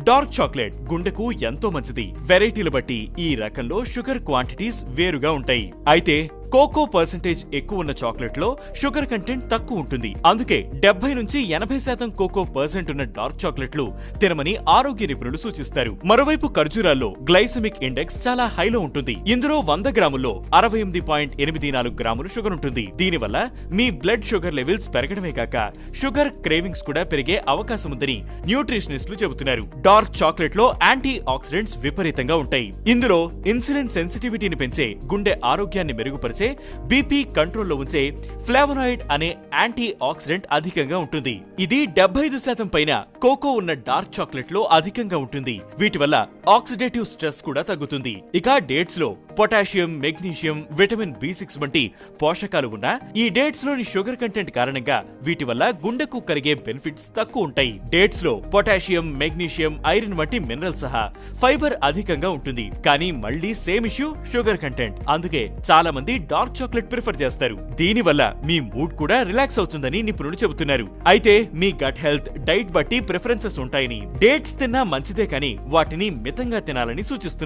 Dark chocolate గుండెకు ఎంతో మంచిది. వెరైటీలు బట్టి ఈ రకంలో షుగర్ క్వాంటిటీస్ వేరుగా ఉంటాయి. అయితే కోకో పర్సెంటేజ్ ఎక్కువ ఉన్న చాక్లెట్ లో షుగర్ కంటెంట్ తక్కువ ఉంటుంది. అందుకే 70 నుంచి 80% కోకో పర్సెంట్ ఉన్న డార్క్ చాక్లెట్లు తినమని ఆరోగ్య నిపుణులు సూచిస్తారు. మరోవైపు ఖర్జూరాల్లో గ్లైసెమిక్ ఇండెక్స్ చాలా హైలో ఉంటుంది. ఇందులో 100 గ్రాముల్లో 68.84 గ్రాములు షుగర్ ఉంటుంది. దీనివల్ల మీ బ్లడ్ షుగర్ లెవెల్స్ పెరగడమే కాక షుగర్ క్రేవింగ్స్ కూడా పెరిగే అవకాశం ఉందని న్యూట్రిషనిస్టులు చెబుతున్నారు. డార్క్ చాక్లెట్ లో యాంటీ ఆక్సిడెంట్స్ విపరీతంగా ఉంటాయి. ఇందులో ఇన్సులిన్ సెన్సిటివిటీని పెంచే, గుండె ఆరోగ్యాన్ని మెరుగుపరిచే, బీపీ కంట్రోల్లో ఉంచే ఫ్లావనాయిడ్ అనే యాంటీ ఆక్సిడెంట్ అధికంగా ఉంటుంది. ఇది 75% పైన కోకో ఉన్న డార్క్ చాక్లెట్ లో అధికంగా ఉంటుంది. వీటి వల్ల ఆక్సిడేటివ్ స్ట్రెస్ కూడా తగ్గుతుంది. ఇక డేట్స్ లో పొటాషియం, మెగ్నీషియం, విటమిన్ B6 వంటి పోషకాలు ఉన్న ఈ డేట్స్ లోని షుగర్ కంటెంట్ కారణంగా వీటి వల్ల గుండెకు కలిగే బెనిఫిట్స్ తక్కువ ఉంటాయి. డేట్స్ లో పొటాషియం, మెగ్నీషియం, ఐరన్ వంటి మినరల్ సహా ఫైబర్ అధికంగా ఉంటుంది. కానీ మళ్ళీ సేమ్ ఇష్యూ షుగర్ కంటెంట్. అందుకే చాలా మంది డార్క్ చాక్లెట్ ప్రిఫర్ చేస్తారు. దీని వల్ల మీ మూడ్ కూడా రిలాక్స్ అవుతుందని నిపుణులు చెబుతున్నారు. అయితే మీ గట్ హెల్త్, డైట్ బట్టి ప్రిఫరెన్సెస్ ఉంటాయని, డేట్స్ తిన్నా మంచిదే కానీ వాటిని మితంగా తినాలని సూచిస్తున్నారు.